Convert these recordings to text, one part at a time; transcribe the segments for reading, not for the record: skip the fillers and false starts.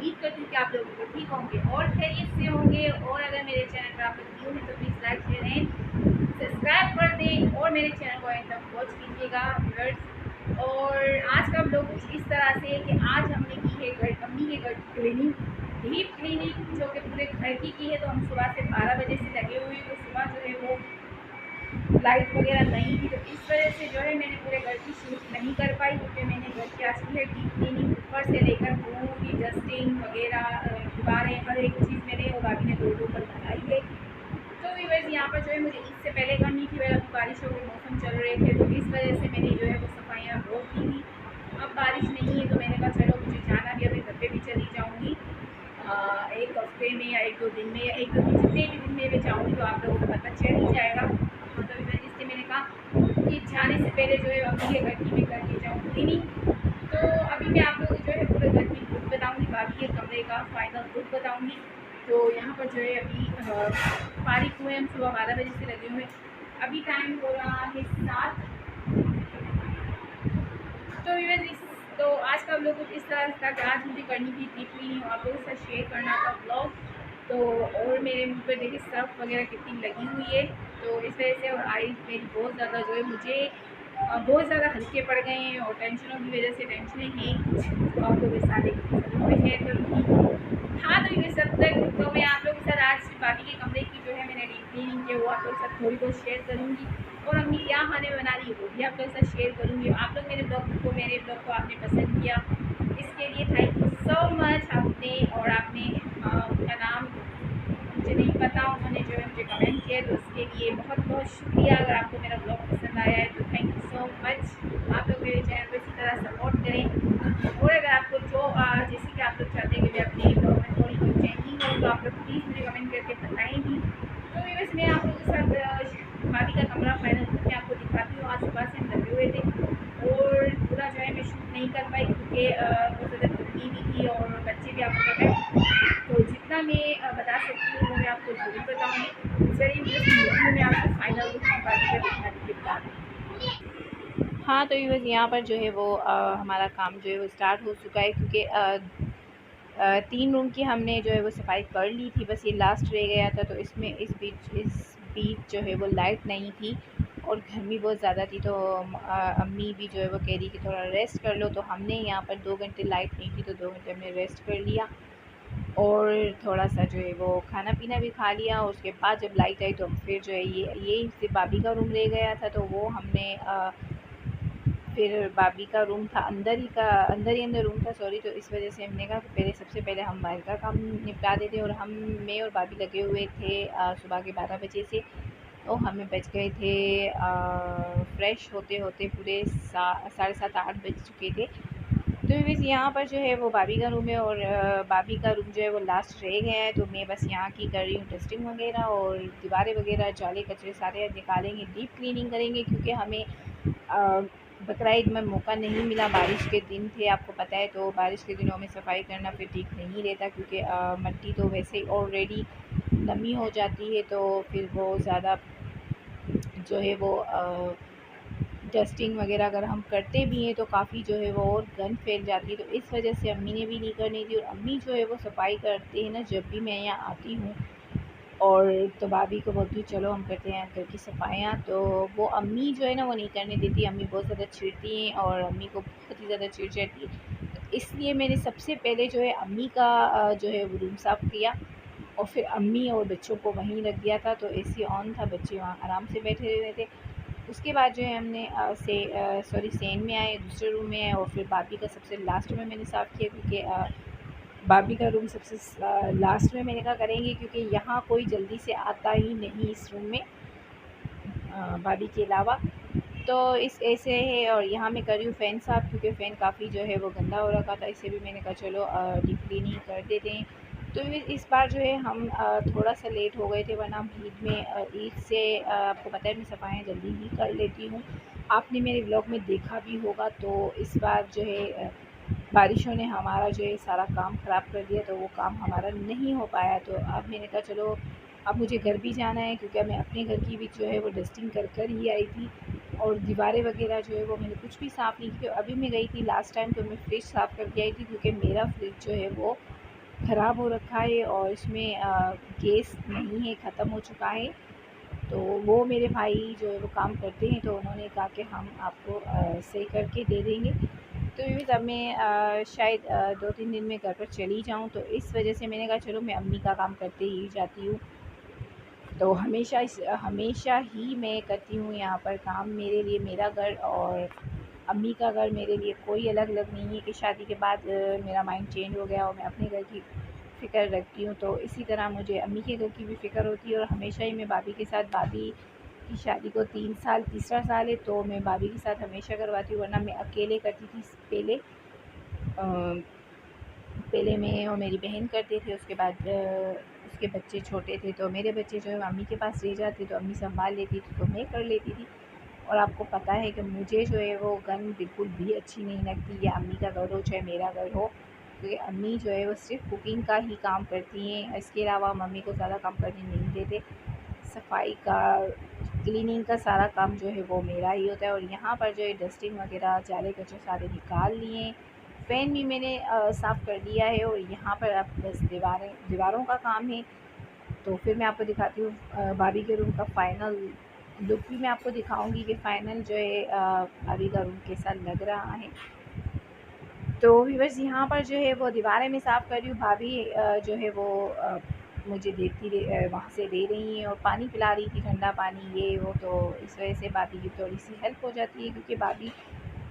उम्मीद करती हूँ कि आप लोग तो ठीक होंगे और खैरियत से होंगे। और अगर मेरे चैनल पर आप लोग न्यू हैं तो please like share and subscribe कर दें और मेरे चैनल को एंड तक वॉच कीजिएगा व्यूअर्स। और आज का ब्लॉग कुछ इस तरह से है कि आज हमने की है अम्मी के घर की क्लीनिंग, डीप क्लीनिंग जो कि पूरे घर की है। तो हम सुबह से 12 बजे से लगे हुए हैं। तो सुबह जो है वो लाइट वगैरह नहीं थी, तो इस वजह से जो है मैंने पूरे घर की शूट नहीं कर पाई, क्योंकि मैंने घर की आज की है डीप क्लीनिंग ऊपर से लेकर पूरी डस्टिंग वगैरह दीवारें हर एक चीज़ मैंने और भाभी ने दो पर बनाई है। तो व्यूअर्स यहाँ पर जो है मुझे इससे पहले करनी थी, अभी बारिशों के मौसम चल रहे थे तो इस वजह से मैंने जो है वो सफाइयाँ रोक दी थी। अब बारिश नहीं है तो मैंने कहा चलो मुझे जाना भी, अभी घर पे भी चली जाऊँगी एक हफ्ते में या एक दो दिन में या एक दो दिन जितने भी दिन में भी जाऊँगी तो आप लोगों को पता चल ही जाएगा। तो इसलिए मैंने कहा कि जाने से पहले जो है अभी ये घर की मैं करके जाऊँगी नहीं। तो अभी मैं आप लोगों को जो है पूरे घर की लुक बताऊँगी, बाकी के कमरे का फाइनल लुक बताऊँगी। तो यहाँ पर जो है अभी फारिग हुए, हम सुबह 12 बजे से लगे हुए, अभी टाइम हो रहा है 7। तो तो आज का ब्लॉग कुछ इस तरह था कि आज मुझे करनी थी डीप क्लीनिंग और आप लोगों के साथ शेयर करना था ब्लॉग। तो और मेरे मुँह पे देखिए सर्फ वगैरह कितनी लगी हुई है, तो इस वजह से और आईज मेरी बहुत ज़्यादा जो है मुझे बहुत ज़्यादा हल्के पड़ गए हैं और टेंशनों की वजह से टेंशनें हैं कुछ, तो आप लोगों के साथ एक ज़रूर शेयर करूँगी। हाँ तो ये सब तक तो मैं आप लोगों के साथ आज बाकी के कमरे की जो है मैंने डीप क्लीनिंग की वो आप लोगों के साथ थोड़ी बहुत शेयर करूँगी और अम्मी क्या खाने बना रही है वो भी आप लोगों के साथ शेयर करूँगी। आप लोग मेरे ब्लॉग को आपने पसंद किया, इसके लिए थैंक यू सो मच आपने। और आपने उनका नाम मुझे नहीं पता, उन्होंने जो है मुझे कमेंट किया तो उसके लिए बहुत बहुत शुक्रिया। अगर आपको मेरा ब्लॉग पसंद आया है तो थैंक यू सो मच। आप लोग मेरे चैनल को इसी तरह सपोर्ट करें और अगर आपको जो जैसे कि आप लोग चाहते हैं कि मैं अपने ब्लॉग में थोड़ी कोई चेंजिंग हो तो आप लोग प्लीज़ मुझे कमेंट करके बताएंगी। तो ये बस मैं आप लोगों के साथ भाभी का कमरा फाइनल करके आपको दिखाती हूँ। आज सुबह से हम लगे हुए थे और पूरा जो है मैं शूट नहीं कर पाई क्योंकि बहुत ज़्यादा गर्मी भी थी और बच्चे भी आपको पता है। तो जितना मैं बता सकती हूँ वो मैं आपको ज़रूर बताऊँगी। चलिए मैं आपको फाइनल लुक भाभी का दिखाने के बाद। हाँ तो ये बस यहाँ पर जो है वो हमारा काम जो है वो स्टार्ट हो चुका है, क्योंकि 3 रूम की हमने जो है वो सफाई कर ली थी, बस ये लास्ट रह गया था। तो इसमें इस बीच जो है वो लाइट नहीं थी और गर्मी बहुत ज़्यादा थी, तो अम्मी भी जो है वो कह रही कि थोड़ा रेस्ट कर लो। तो हमने यहाँ पर 2 घंटे लाइट नहीं थी तो 2 घंटे हमने रेस्ट कर लिया और थोड़ा सा जो है वो खाना पीना भी खा लिया। और उसके बाद जब लाइट आई तो फिर जो है ये सिर्फ भाभी का रूम रह गया था, तो वो हमने फिर भाभी का रूम था अंदर ही अंदर रूम था सॉरी। तो इस वजह से हमने कहा कि पहले सबसे पहले हम बाहर का काम निपटा देते। और मैं और भाभी लगे हुए थे सुबह के 12 बजे से, तो हमें बज गए थे फ्रेश होते होते पूरे 7:30-8 बज चुके थे। तो बस यहाँ पर जो है वो भाभी का रूम है और भाभी का रूम जो है वो लास्ट रह गया है। तो मैं बस यहाँ की कर रही हूँ टेस्टिंग वगैरह और दीवारें वगैरह जाले कचरे सारे निकालेंगे, डीप क्लीनिंग करेंगे, क्योंकि हमें बकरा ईद में मौका नहीं मिला। बारिश के दिन थे आपको पता है, तो बारिश के दिनों में सफाई करना फिर ठीक नहीं रहता, क्योंकि मिट्टी तो वैसे ही ऑलरेडी नमी हो जाती है, तो फिर वो ज़्यादा जो है वो डस्टिंग वगैरह अगर हम करते भी हैं तो काफ़ी जो है वो और गंद फैल जाती है। तो इस वजह से अम्मी ने भी नहीं करनी थी। और अम्मी जो है वो सफाई करते हैं ना जब भी मैं यहाँ आती हूँ, और तो भाभी को बोलती हूँ चलो हम करते हैं घर की सफाइयाँ, तो वो अम्मी जो है ना वो नहीं करने देती। अम्मी बहुत ज़्यादा चिढ़ती हैं और अम्मी को बहुत ही ज़्यादा चिढ़ जाती है। तो इसलिए मैंने सबसे पहले जो है अम्मी का जो है वो रूम साफ़ किया और फिर अम्मी और बच्चों को वहीं रख दिया था। तो एसी ऑन था, बच्चे वहाँ आराम से बैठे हुए थे। उसके बाद जो है हमने सेन में आए, दूसरे रूम में आए और फिर भाभी का सबसे लास्ट में मैंने साफ़ किया, क्योंकि भाभी का रूम सबसे लास्ट में मैंने कहा करेंगे, क्योंकि यहाँ कोई जल्दी से आता ही नहीं इस रूम में भाभी के अलावा। तो इस ऐसे है। और यहाँ मैं कर रही हूँ फ़ैन साफ़, क्योंकि फ़ैन काफ़ी जो है वो गंदा हो रखा था, इसे भी मैंने कहा चलो डीप क्लीनिंग कर देते हैं। तो इस बार जो है हम थोड़ा सा लेट हो गए थे, वरना हम ईद से आपको पता है मैं सफाइयाँ जल्दी ही कर लेती हूँ। आपने मेरे व्लॉग में देखा भी होगा। तो इस बार जो है बारिशों ने हमारा जो है सारा काम ख़राब कर दिया, तो वो काम हमारा नहीं हो पाया। तो अब मैंने कहा चलो अब मुझे घर भी जाना है, क्योंकि मैं अपने घर की भी जो है वो डस्टिंग कर ही आई थी। और दीवारें वगैरह जो है वो मैंने कुछ भी साफ़ नहीं की। अभी मैं गई थी लास्ट टाइम तो मैं फ्रिज साफ़ करके आई थी, क्योंकि मेरा फ्रिज जो है वो ख़राब हो रखा है और इसमें गैस नहीं है, ख़त्म हो चुका है। तो वो मेरे भाई जो है वो काम करते हैं, तो उन्होंने कहा कि हम आपको सही करके दे देंगे। तो ये तब मैं शायद 2-3 दिन में घर पर चली जाऊँ, तो इस वजह से मैंने कहा चलो मैं अम्मी का काम करते ही जाती हूँ। तो हमेशा ही मैं करती हूँ यहाँ पर काम। मेरे लिए मेरा घर और अम्मी का घर मेरे लिए कोई अलग-अलग नहीं है कि शादी के बाद मेरा माइंड चेंज हो गया और मैं अपने घर की फ़िक्र रखती हूँ। तो इसी तरह मुझे अम्मी के घर की भी फ़िक्र होती है और हमेशा ही मैं भाभी के साथ, भाभी की शादी को 3 साल, तीसरा साल है, तो मैं भाभी के साथ हमेशा करवाती हूँ, वरना मैं अकेले करती थी पहले। पहले मैं और मेरी बहन करते थे, उसके बाद उसके बच्चे छोटे थे, तो मेरे बच्चे जो है अम्मी के पास रह जाते, तो अम्मी संभाल लेती थी, तो मैं कर लेती थी। और आपको पता है कि मुझे जो है वो गन बिल्कुल भी अच्छी नहीं लगती, या अम्मी का घर हो चाहे मेरा घर हो, क्योंकि अम्मी जो है वो सिर्फ कुकिंग का ही काम करती हैं। इसके अलावा मम्मी को ज़्यादा काम करने नहीं देते। सफाई का, क्लीनिंग का सारा काम जो है वो मेरा ही होता है। और यहाँ पर जो है डस्टिंग वगैरह, चारे कचरे सारे निकाल लिए। फ़ैन भी मैंने साफ़ कर लिया है और यहाँ पर अब बस दीवारों का काम है। तो फिर मैं आपको दिखाती हूँ भाभी के रूम का फ़ाइनल लुक भी मैं आपको दिखाऊंगी कि फ़ाइनल जो है भाभी का रूम कैसा लग रहा है। तो बस यहाँ पर जो है वो दीवारें मैं साफ़ कर रही हूँ। भाभी जो है वो मुझे वहाँ से दे रही हैं और पानी पिला रही थी, ठंडा पानी ये वो। तो इस वजह से भाभी की थोड़ी सी हेल्प हो जाती है, क्योंकि भाभी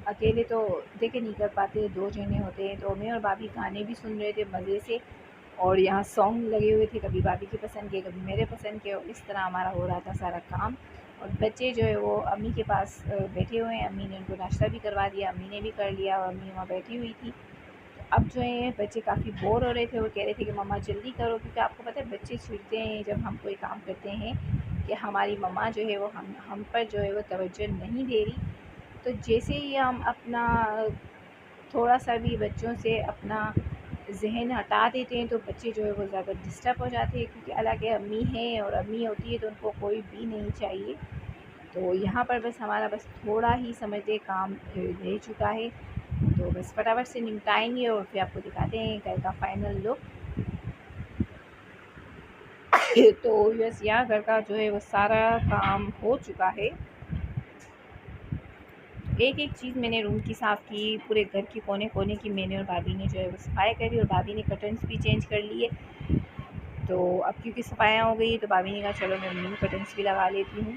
अकेले तो देखिए नहीं कर पाते, 2 जने होते हैं। तो मैं और भाभी गाने भी सुन रहे थे मज़े से, और यहाँ सॉन्ग लगे हुए थे, कभी भाभी के पसंद के, कभी मेरे पसंद के, और इस तरह हमारा हो रहा था सारा काम। और बच्चे जो है वो अम्मी के पास बैठे हुए हैं। अम्मी ने उनको नाश्ता भी करवा दिया, अम्मी ने भी कर लिया और अम्मी वहाँ बैठी हुई थी। तो अब जो है बच्चे काफ़ी बोर हो रहे थे, वो कह रहे थे कि मम्मा जल्दी करो, क्योंकि आपको पता है बच्चे चिढ़ते हैं जब हम कोई काम करते हैं कि हमारी मम्मा जो है वो हम पर जो है वो तवज्जो नहीं दे रही। तो जैसे ही हम अपना थोड़ा सा भी बच्चों से अपना ज़हन हटा देते हैं, तो बच्चे जो है वो ज़्यादा डिस्टर्ब हो जाते हैं, क्योंकि हालांकि अम्मी हैं और अम्मी होती है तो उनको कोई भी नहीं चाहिए। तो यहाँ पर बस हमारा बस थोड़ा ही समझते काम रह चुका है, तो बस फटाफट से निपटाएंगे और फिर आपको दिखाते हैं घर का फाइनल लुक। तो बस यहाँ घर का जो है वो सारा काम हो चुका है। एक एक चीज़ मैंने रूम की साफ़ की, पूरे घर की कोने कोने की मैंने और भाभी ने जो है वो सफाई करी, और भाभी ने कर्टन्स भी चेंज कर लिए। तो अब क्योंकि सफाइयाँ हो गई तो भाभी ने कहा चलो मैं न्यू कर्टन्स भी लगा लेती हूँ।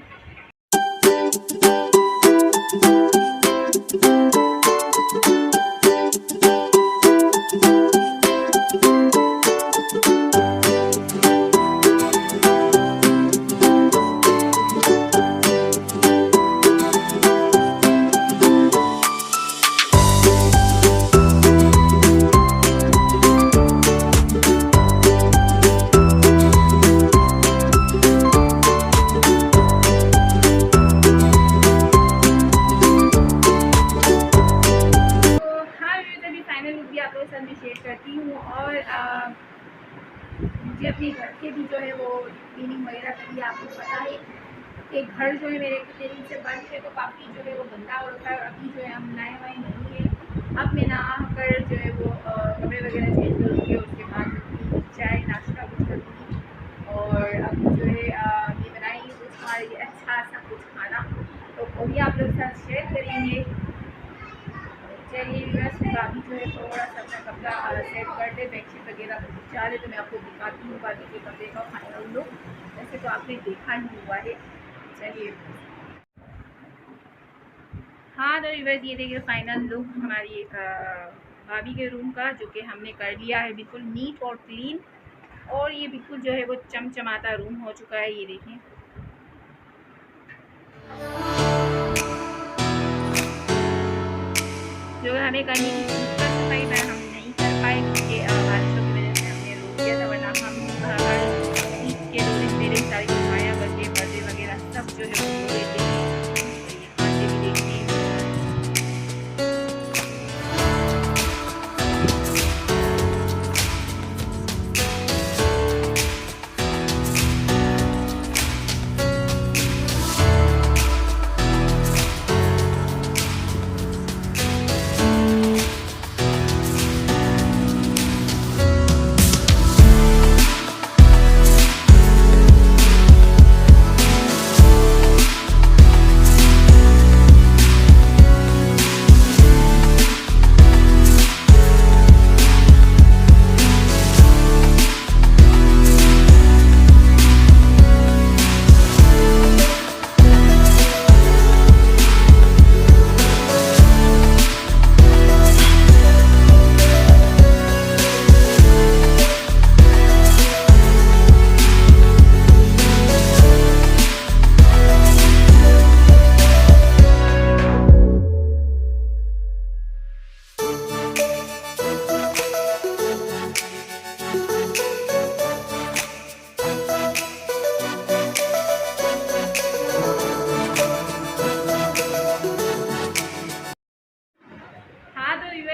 करती हूँ, और मुझे अपने घर के भी जो है वो क्लीनिंग वगैरह करनी है। आपको पता है कि घर जो है मेरे कितने दिन से बंद है, तो काफ़ी जो है वो गंदा हो रखा है। और अभी जो है हम नए वाए नहीं है। अब मैं नहा कर जो है वो कपड़े वगैरह चेंज करूँगी, और उसके बाद चाय नाश्ता कुछ करूँगी। और अब जो है ये बनाएंगे कुछ हमारे लिए अच्छा सा कुछ खाना, तो वो भी आप लोग के साथ शेयर करेंगे। चलिए बस भाभी जो है थोड़ा सा अपना कपड़ा सेट कर दे, बेडशीट वगैरह चाह रहे, तो मैं आपको दिखाती हूँ भाभी के कपड़े का फाइनल लुक। वैसे तो आपने देखा ही हुआ है। चलिए हाँ, तो बस ये देखिए फाइनल लुक हमारी भाभी के रूम का, जो कि हमने कर लिया है बिल्कुल नीट और क्लीन, और ये बिल्कुल जो है वो चमचमाता रूम हो चुका है। ये देखिए जो हमें करनी थी सफाई में हम नहीं कर पाए, क्योंकि बारिशों की वजह से हमने रोक दिया था, वरना हम हर ईद के 2 दिन पहले सारी सफाइयाँ करके पर्दे वगैरह सब जो है वो धो लेते हैं। खाते भी देखते हैं।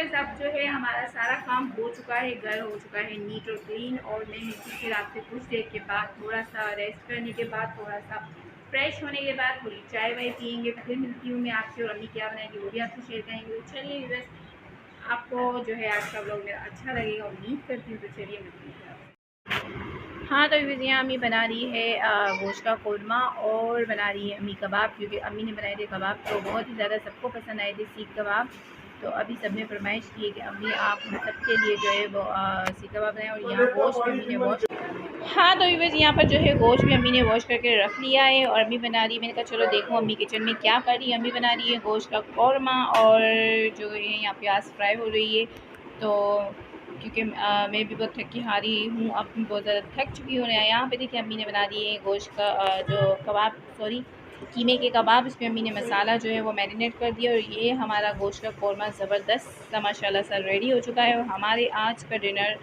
व्यूअर्स अब जो है हमारा सारा काम हो चुका है, घर हो चुका है नीट और क्लीन, और मैं मिलती फिर आपसे कुछ देर के बाद, थोड़ा सा रेस्ट करने के बाद, थोड़ा सा फ्रेश होने के बाद थोड़ी चाय वाय पियेंगे, फिर मिलती हूँ मैं आपसे। और अम्मी क्या बनाएंगे वो भी आपसे शेयर करेंगे। तो चलिए व्यूअर्स, आपको जो है आज का व्लॉग मेरा अच्छा लगेगा उम्मीद करती हूँ। तो चलिए मिलती हूँ। हाँ तो व्यूअर्स यहाँ अम्मी बना रही है गोश्त का कोरमा, और बना रही है अम्मी कबाब, क्योंकि अम्मी ने बनाए थे कबाब तो बहुत ही ज़्यादा सबको पसंद आए थे सीख कबाब। तो अभी सब ने फरमाइश की है कि अम्मी आप हम सबके लिए जो है वो सीख कबाब बनाएं। और यहाँ गोश्त भी अम्मी ने वॉश, हाँ तो व्यूअर्स यहाँ पर जो है गोश्त भी अम्मी ने वॉश करके रख लिया है और अम्मी बना रही है। मैंने कहा चलो देखो अम्मी किचन में क्या कर रही है। अम्मी बना रही है गोश्त का कोरमा, और जो है यहाँ प्याज फ्राई हो रही है। तो क्योंकि मैं भी बहुत थकी हारी हूँ, अब बहुत ज़्यादा थक चुकी हूँ। यहाँ पे देखिए अम्मी ने बना दिए है गोश्त का जो कबाब, सॉरी कीमे के कबाब। इसमें अम्मी ने मसाला जो है वो मैरिनेट कर दिया, और ये हमारा गोश्त का कोरमा ज़बरदस्त सा माशाल्लाह सा रेडी हो चुका है। और हमारे आज का डिनर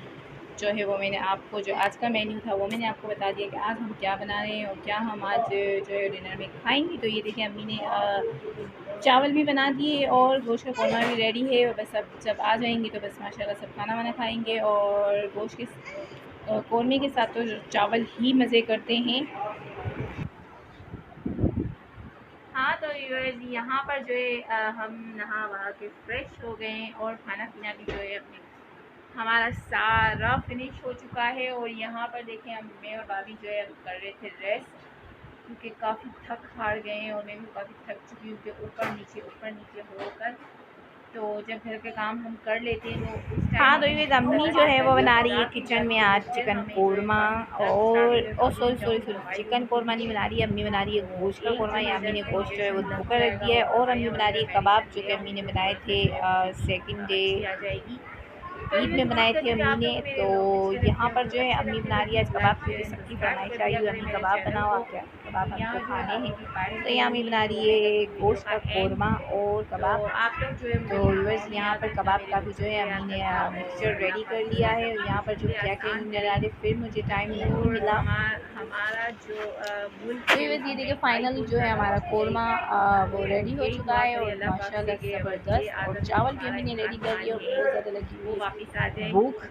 जो है वो मैंने आपको, जो आज का मेन्यू था वो मैंने आपको बता दिया कि आज हम क्या बना रहे हैं और क्या हम आज जो है डिनर में खाएंगे। तो ये देखिए अम्मी ने चावल भी बना दिए और गोश्त का कोरमा भी रेडी है। और बस अब जब आ जाएंगे तो बस माशाल्लाह सब खाना वाना खाएंगे। और गोश्त के कोरमे के साथ तो चावल ही मज़े करते हैं। हाँ तो यहाँ पर जो है हम नहा वहा के फ्रेश हो गए हैं, और खाना पीना भी जो है अपने हमारा सारा फिनिश हो चुका है। और यहाँ पर देखें हम, मैं और भाभी जो है कर रहे थे रेस्ट, क्योंकि काफ़ी थक हार गए हैं और मैं भी काफ़ी थक चुकी हूँ कि ऊपर नीचे होकर। तो जब घर के काम हम कर लेते हैं तो उस टाइम, हाँ तो ये अम्मी जो है वो बना रही है किचन में आज चिकन कोरमा, और सॉरी चिकन कोरमा नहीं बना रही है अम्मी, बना रही है गोश्त का कोरमा। या अम्मी ने गोश्त जो है वो धोकर रख दिया है, और अम्मी बना रही है कबाब जो कि अम्मी ने बनाए थे सेकंड डे ईद में बनाए थे अम्मी ने। तो यहाँ पर जो है अम्मी बना रही है आज कबाब, क्योंकि सबकी फरमाइश आई हुई अम्मी कबाब बनाओ, आप क्या कबाब हमको खाने हैं। तो यहाँ अम्मी बना रही है गोश्त का कोरमा और कबाब। तो व्यूअर्स यहाँ पर कबाब का भी जो है अम्मी ने मिक्सचर रेडी कर लिया है। और यहाँ पर जो क्या क्या डाले, फिर मुझे टाइम नहीं मिला। हमारा जो तो ये देखिए फाइनली जो है हमारा कोरमा वो रेडी हो चुका है, और माशाल्लाह ज़बरदस्त। और चावल भी अम्मी ने रेडी कर लिया, और बहुत ज़्यादा लगी हुई भूख।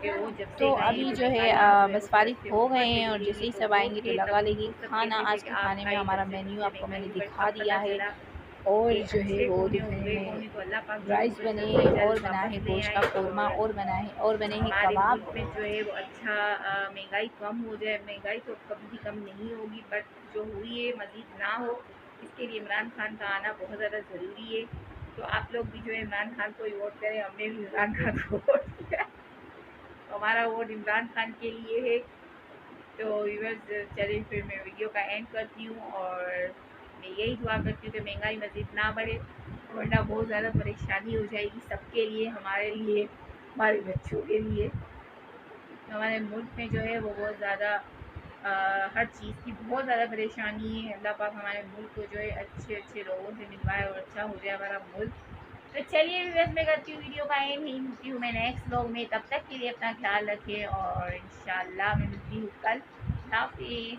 तो अभी जो है बस फारिग हो गए हैं, और जैसे ही सब आएंगे तो लगा लेंगे खाना। आज के खाने में हमारा मेन्यू आपको मैंने दिखा दिया है, और जो है वो दिखने में राइस बने, और बना है गोश्त का कोरमा, और बना है और बने हैं कबाब। में जो है वो अच्छा महंगाई कम हो जाए, महंगाई तो कभी भी कम नहीं होगी, बट जो हुई है मज़ीद ना हो, इसके लिए इमरान खान का आना बहुत ज़्यादा ज़रूरी है। तो आप लोग भी जो है इमरान खान को वोट करें, हमने भी इमरान खान को वोट किया, हमारा वोट इमरान खान के लिए है। तो व्यूअर्स चलिए फिर मैं वीडियो का एंड करती हूँ, और मैं यही दुआ करती हूँ कि महंगाई मज़ीद ना बढ़े, वरना बहुत ज़्यादा परेशानी हो जाएगी सबके लिए, हमारे लिए, हमारे बच्चों के लिए। हमारे मुल्क में जो है वो बहुत ज़्यादा हर चीज़ की बहुत ज़्यादा परेशानी है। अल्लाह पाक हमारे मुल्क को जो है अच्छे अच्छे लोगों से मिलवाए और अच्छा हो जाए हमारा मुल्क। तो चलिए व्यूअर्स मैं करती हूँ वीडियो का एंड, ही मिलती हूँ मैं नेक्स्ट व्लॉग में। तब तक के लिए अपना ख्याल रखें, और इंशाल्लाह मैं मिलती हूँ कल। हाफिज़।